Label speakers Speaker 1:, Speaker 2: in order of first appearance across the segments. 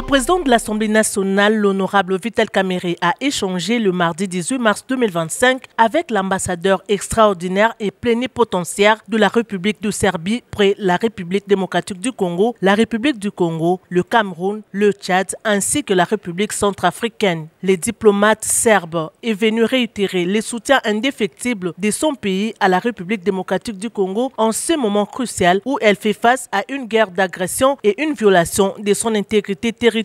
Speaker 1: président de l'Assemblée nationale, l'honorable Vital Kamerhe, a échangé le mardi 18 mars 2025 avec l'ambassadeur extraordinaire et plénipotentiaire de la République de Serbie près la République démocratique du Congo, la République du Congo, le Cameroun, le Tchad ainsi que la République centrafricaine. Les diplomates serbes est venu réitérer les soutiens indéfectibles de son pays à la République démocratique du Congo en ce moment crucial où elle fait face à une guerre d'agression et une violation de son intégrité territoriale.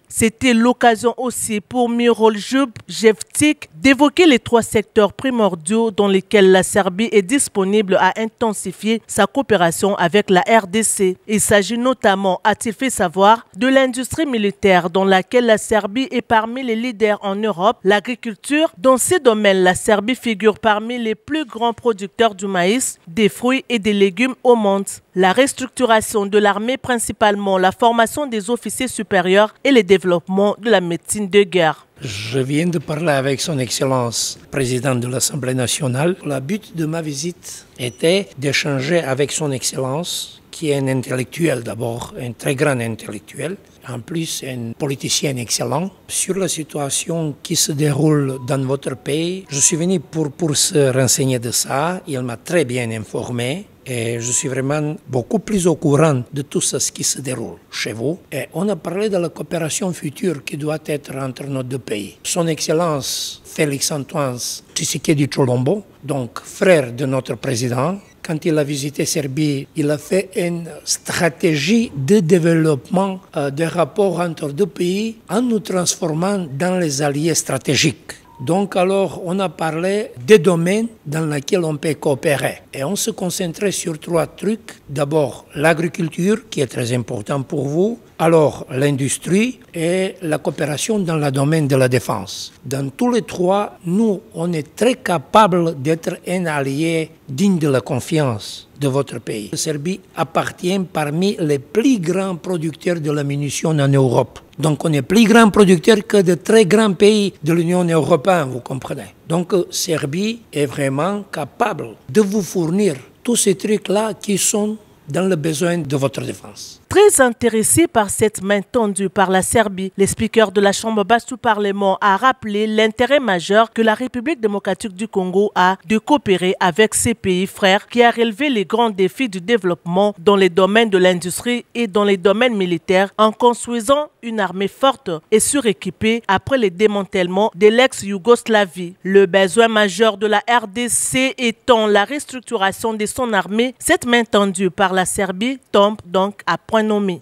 Speaker 1: C'était l'occasion aussi pour Mirol Jevtic d'évoquer les trois secteurs primordiaux dans lesquels la Serbie est disponible à intensifier sa coopération avec la RDC. Il s'agit notamment, a-t-il fait savoir, de l'industrie militaire dans laquelle la Serbie est parmi les leaders en Europe, l'agriculture. Dans ces domaines, la Serbie figure parmi les plus grands producteurs du maïs, des fruits et des légumes au monde. La restructuration de l'armée, principalement la formation des officiers supérieurs et le développement de la médecine de guerre.
Speaker 2: Je viens de parler avec son Excellence, président de l'Assemblée nationale. Le but de ma visite était d'échanger avec son Excellence, qui est un intellectuel d'abord, un très grand intellectuel, en plus un politicien excellent, sur la situation qui se déroule dans votre pays. Je suis venu pour se renseigner de ça, il m'a très bien informé. Et je suis vraiment beaucoup plus au courant de tout ce qui se déroule chez vous. Et on a parlé de la coopération future qui doit être entre nos deux pays. Son Excellence Félix-Antoine Tshisekedi Tshilombo, donc frère de notre président, quand il a visité Serbie, il a fait une stratégie de développement des rapports entre deux pays en nous transformant dans les alliés stratégiques. Donc alors, on a parlé des domaines dans lesquels on peut coopérer. Et on se concentrait sur trois trucs. D'abord, l'agriculture, qui est très important pour vous. Alors, l'industrie et la coopération dans le domaine de la défense. Dans tous les trois, nous, on est très capable d'être un allié digne de la confiance de votre pays. La Serbie appartient parmi les plus grands producteurs de la munition en Europe. Donc on est plus grand producteur que de très grands pays de l'Union européenne, vous comprenez. Donc Serbie est vraiment capable de vous fournir tous ces trucs-là qui sont dans le besoin de votre défense.
Speaker 1: Très intéressé par cette main tendue par la Serbie, le speaker de la Chambre basse du Parlement a rappelé l'intérêt majeur que la République démocratique du Congo a de coopérer avec ses pays frères qui a relevé les grands défis du développement dans les domaines de l'industrie et dans les domaines militaires en construisant une armée forte et suréquipée après le démantèlement de l'ex-Yougoslavie. Le besoin majeur de la RDC étant la restructuration de son armée, cette main tendue par la Serbie tombe donc à point nommé.